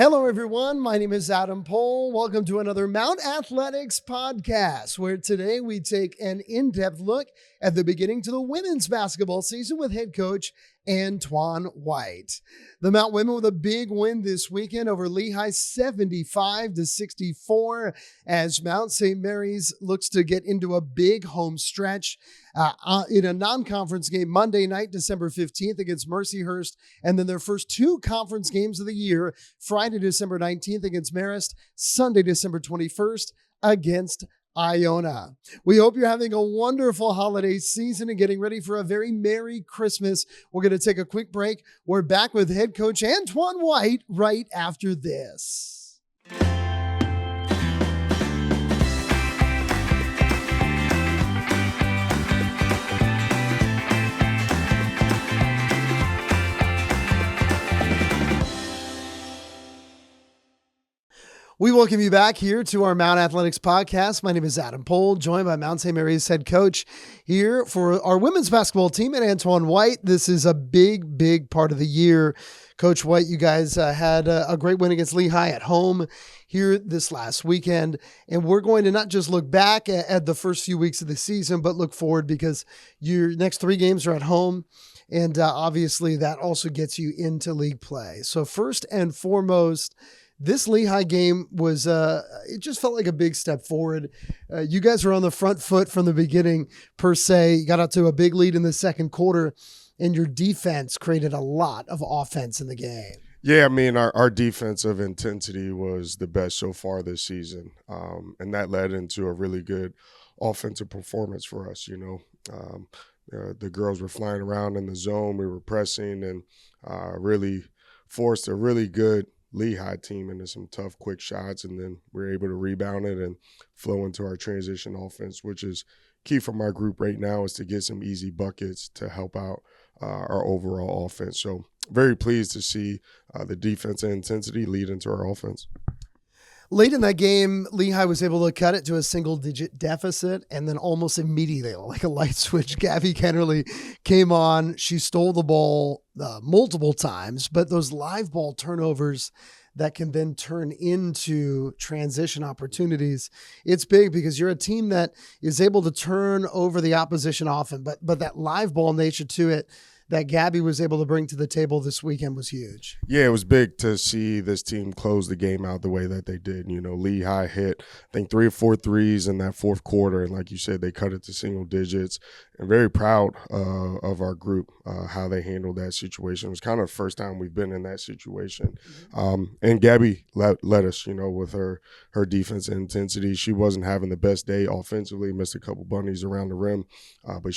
Hello, everyone. My name is Adam Pohl. Welcome to another Mount Athletics podcast, where today we take an in-depth look at the beginning to the women's basketball season with head coach Antoine White. The Mount women with a big win this weekend over Lehigh, 75-64, as Mount St. Mary's looks to get into a big home stretch in a non-conference game Monday night, December 15th against Mercyhurst, and then their first two conference games of the year, Friday, December 19th against Marist, Sunday, December 21st against Iona. We hope you're having a wonderful holiday season and getting ready for a very Merry Christmas. We're going to take a quick break. We're back with head coach Antoine White right after this. We welcome you back here to our Mount Athletics podcast. My name is Adam Pohl, joined by Mount St. Mary's head coach here for our women's basketball team and Antoine White. This is a big part of the year. Coach White, you guys had a great win against Lehigh at home here this last weekend. And we're going to not just look back at the first few weeks of the season, but look forward because your next three games are at home. And obviously that also gets you into league play. So first and foremost, this Lehigh game was, it just felt like a big step forward. You guys were on the front foot from the beginning, per se. You got out to a big lead in the second quarter, and your defense created a lot of offense in the game. Yeah, I mean, our defensive intensity was the best so far this season, and that led into a really good offensive performance for us, the girls were flying around in the zone. We were pressing and really forced a really good Lehigh team into some tough, quick shots, and then we were able to rebound it and flow into our transition offense, which is key for my group right now, is to get some easy buckets to help out our overall offense. So very pleased to see the defensive intensity lead into our offense. Late in that game, Lehigh was able to cut it to a single-digit deficit, and then almost immediately, like a light switch, Gabby Kennerly came on. She stole the ball multiple times, but those live ball turnovers that can then turn into transition opportunities, it's big because you're a team that is able to turn over the opposition often, but that live ball nature to it that Gabby was able to bring to the table this weekend was huge. Yeah, it was big to see this team close the game out the way that they did. Lehigh hit, I think, 3 or 4 threes in that fourth quarter. And like you said, they cut it to single digits. And very proud of our group, how they handled that situation. It was kind of the first time we've been in that situation. And Gabby led us, with her defense intensity. She wasn't having the best day offensively, missed a couple bunnies around the rim. But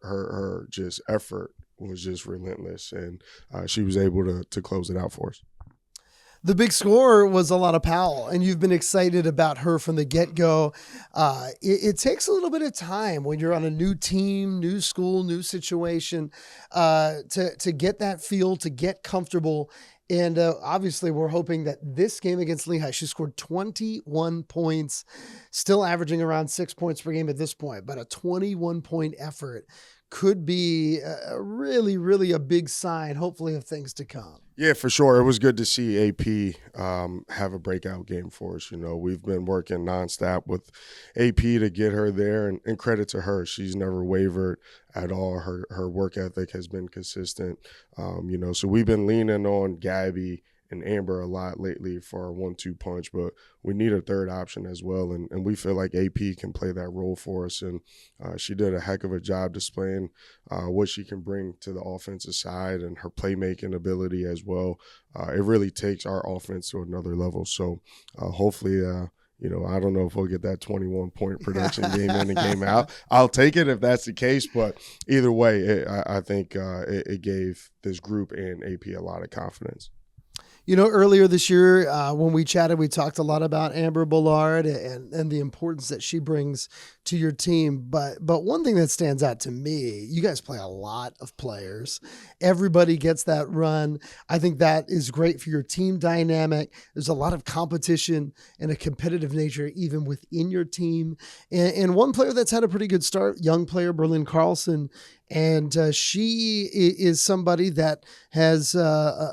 her just effort was just relentless, and she was able to close it out for us. The big scorer was Alana Powell, and you've been excited about her from the get-go. It takes a little bit of time when you're on a new team, new school, new situation, to get that feel, to get comfortable. And obviously, we're hoping that this game against Lehigh, she scored 21 points, still averaging around 6 points per game at this point, but a 21-point effort could be really a big sign, hopefully, of things to come. Yeah, for sure. It was good to see AP have a breakout game for us. We've been working nonstop with AP to get her there, and credit to her. She's never wavered at all. Her work ethic has been consistent. So we've been leaning on Gabby and Amber a lot lately for our 1-2 punch, but we need a third option as well, and we feel like AP can play that role for us, and she did a heck of a job displaying what she can bring to the offensive side and her playmaking ability as well. It really takes our offense to another level, so hopefully I don't know if we'll get that 21-point production game in and game out. I'll take it if that's the case, but either way, I think it gave this group and AP a lot of confidence. Earlier this year, when we chatted, we talked a lot about Amber Bullard and the importance that she brings to your team. But one thing that stands out to me, you guys play a lot of players. Everybody gets that run. I think that is great for your team dynamic. There's a lot of competition and a competitive nature even within your team. And one player that's had a pretty good start, young player, Berlin Carlson, and she is somebody that has,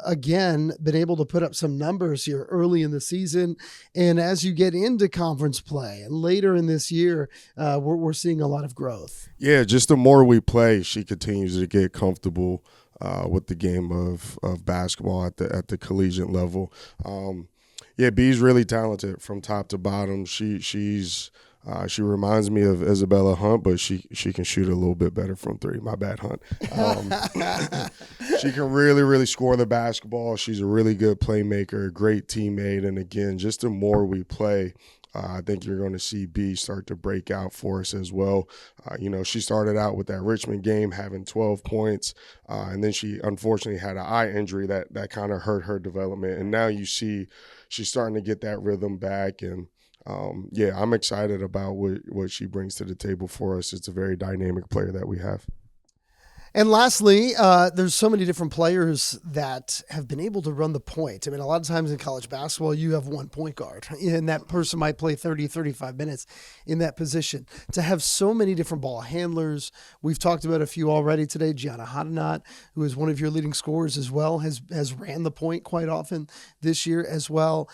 again, been able to put up some numbers here early in the season. And as you get into conference play and later in this year, we're seeing a lot of growth. Yeah, just the more we play, she continues to get comfortable with the game of basketball at the collegiate level. Yeah, B's really talented from top to bottom. She reminds me of Isabella Hunt, but she can shoot a little bit better from three. My bad, Hunt. She can really score the basketball. She's a really good playmaker, great teammate. And, again, just the more we play, I think you're going to see B start to break out for us as well. She started out with that Richmond game having 12 points, and then she unfortunately had an eye injury that kind of hurt her development. And now you see she's starting to get that rhythm back. And I'm excited about what she brings to the table for us. It's a very dynamic player that we have. And lastly, there's so many different players that have been able to run the point. I mean, a lot of times in college basketball, you have one point guard, and that person might play 30, 35 minutes in that position. To have so many different ball handlers, we've talked about a few already today. Gianna Hadanat, who is one of your leading scorers as well, has ran the point quite often this year as well.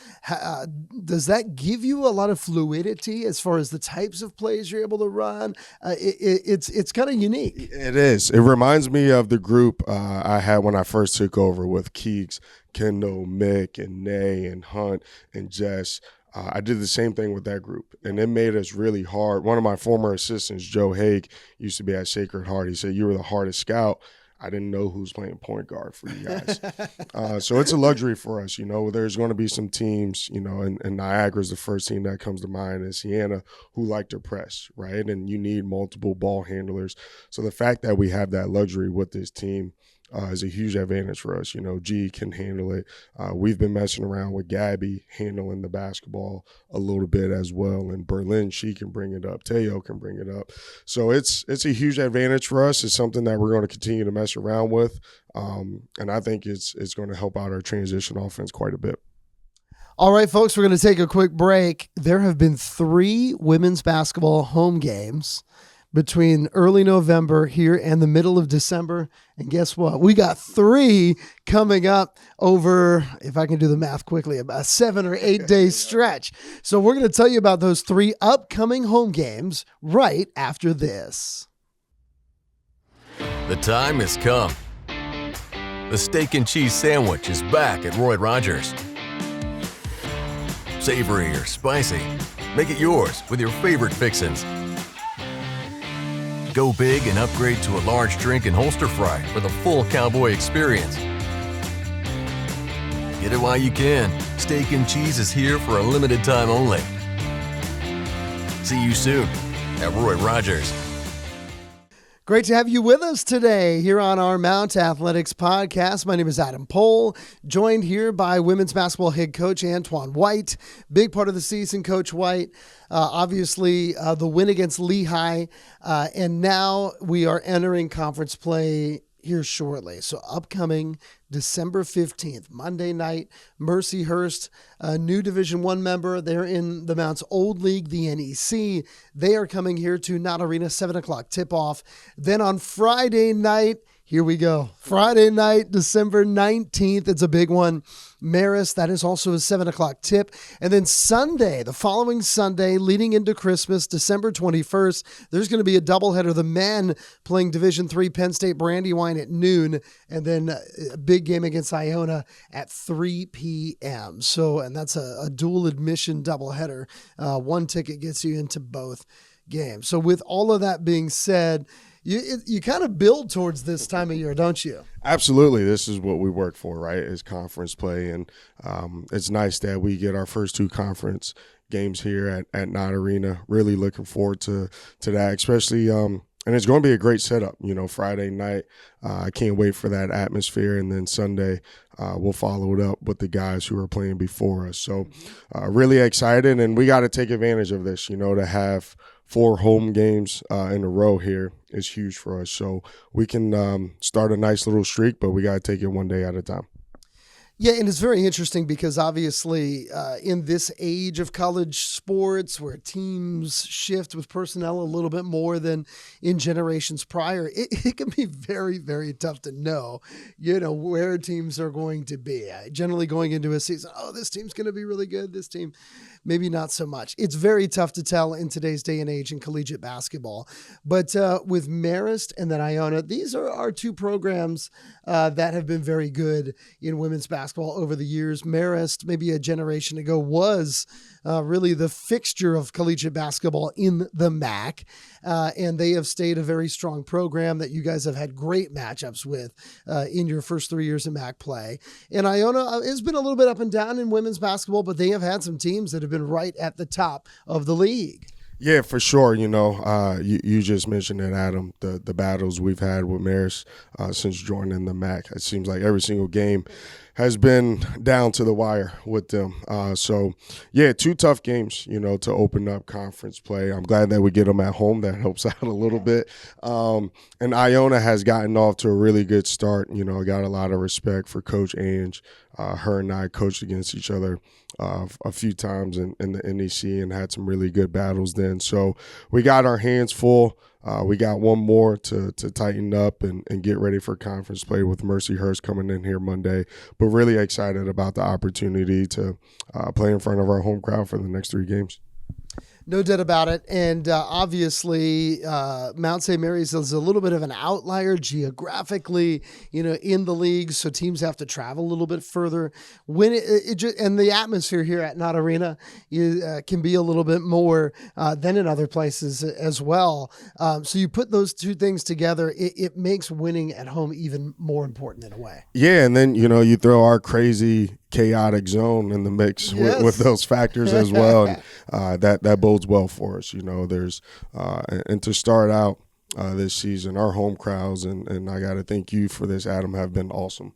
Does that give you a lot of fluidity as far as the types of plays you're able to run? It's kind of unique. It is. It reminds me of the group I had when I first took over with Keeks, Kendall, Mick, and Nay, and Hunt, and Jess. I did the same thing with that group, and it made us really hard. One of my former assistants, Joe Haig, used to be at Sacred Heart. He said, "You were the hardest scout. I didn't know who's playing point guard for you guys." So it's a luxury for us. There's going to be some teams, and Niagara's the first team that comes to mind, and Siena, who like to press, right? And you need multiple ball handlers. So the fact that we have that luxury with this team is a huge advantage for us. G can handle it. We've been messing around with Gabby handling the basketball a little bit as well. And Berlin, she can bring it up. Teo can bring it up. So it's a huge advantage for us. It's something that we're going to continue to mess around with. And I think it's going to help out our transition offense quite a bit. All right, folks, we're going to take a quick break. There have been 3 women's basketball home games between early November here and the middle of December. And guess what? We got 3 coming up over, if I can do the math quickly, about a 7 or 8 day stretch. So we're going to tell you about those 3 upcoming home games right after this. The time has come. The steak and cheese sandwich is back at Roy Rogers. Savory or spicy, make it yours with your favorite fixins. Go big and upgrade to a large drink and holster fry for the full cowboy experience. Get it while you can. Steak and cheese is here for a limited time only. See you soon at Roy Rogers. Great to have you with us today here on our Mount Athletics podcast. My name is Adam Pohl, joined here by women's basketball head coach Antoine White. Big part of the season, Coach White. Obviously, the win against Lehigh. And now we are entering conference play here shortly. So upcoming December 15th, Monday night, Mercyhurst, a new Division I member. They're in the Mounts Old League, the NEC. They are coming here to Knott Arena, 7 o'clock tip-off. Then on Friday night, here we go. Friday night, December 19th. It's a big one. Marist, that is also a 7 o'clock tip. And then Sunday, the following Sunday, leading into Christmas, December 21st, there's going to be a doubleheader. The men playing Division III Penn State Brandywine at noon, and then a big game against Iona at 3 p.m. So, and that's a dual admission doubleheader. One ticket gets you into both games. So with all of that being said, you kind of build towards this time of year, don't you? Absolutely. This is what we work for, right, is conference play. And it's nice that we get our first 2 conference games here at Knott Arena. Really looking forward to that, especially and it's going to be a great setup, Friday night. I can't wait for that atmosphere. And then Sunday, we'll follow it up with the guys who are playing before us. So really excited, and we got to take advantage of this, to have 4 home games in a row here is huge for us. So we can start a nice little streak, but we got to take it one day at a time. Yeah, and it's very interesting because obviously in this age of college sports where teams shift with personnel a little bit more than in generations prior, it can be very, very tough to know, where teams are going to be. Generally going into a season, this team's going to be really good. This team, maybe not so much. It's very tough to tell in today's day and age in collegiate basketball. But with Marist and then Iona, these are our 2 programs that have been very good in women's basketball over the years. Marist, maybe a generation ago, was really the fixture of collegiate basketball in the MAC. And they have stayed a very strong program that you guys have had great matchups with in your first 3 years of MAC play. And Iona has been a little bit up and down in women's basketball, but they have had some teams that have been right at the top of the league. Yeah, for sure. You just mentioned it, Adam, the battles we've had with Marist since joining the MAC. It seems like every single game has been down to the wire with them. So, 2 tough games, to open up conference play. I'm glad that we get them at home. That helps out a little bit. And Iona has gotten off to a really good start. I got a lot of respect for Coach Ange. Her and I coached against each other a few times in the NEC and had some really good battles then. So we got our hands full. We got one more to tighten up and get ready for conference play with Mercyhurst coming in here Monday. But really excited about the opportunity to play in front of our home crowd for the next 3 games. No doubt about it. And obviously, Mount St. Mary's is a little bit of an outlier geographically, in the league. So teams have to travel a little bit further. When and the atmosphere here at Knott Arena can be a little bit more than in other places as well. So you put those 2 things together, it makes winning at home even more important in a way. Yeah, and then, you throw our crazy chaotic zone in the mix with those factors as well. And that bodes well for us. There's and to start out this season, our home crowds, and I got to thank you for this, Adam, have been awesome.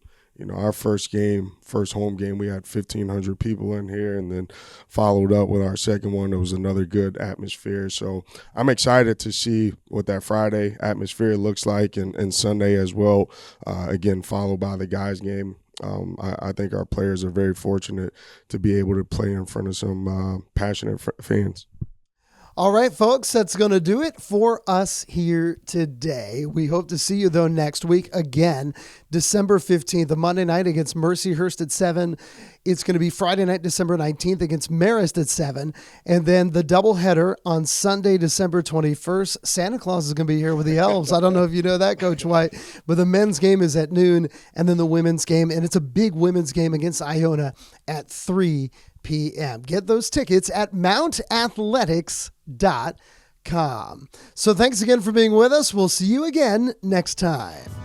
Our first home game, we had 1,500 people in here, and then followed up with our second one. It was another good atmosphere. So I'm excited to see what that Friday atmosphere looks like and Sunday as well. Again, followed by the guys game. I think our players are very fortunate to be able to play in front of some passionate fans. All right, folks, that's going to do it for us here today. We hope to see you, though, next week. Again, December 15th, a Monday night against Mercyhurst at 7. It's going to be Friday night, December 19th against Marist at 7. And then the doubleheader on Sunday, December 21st. Santa Claus is going to be here with the elves. I don't know if you know that, Coach White, but the men's game is at noon, and then the women's game. And it's a big women's game against Iona at 3 p.m. Get those tickets at mountathletics.com. So thanks again for being with us. We'll see you again next time.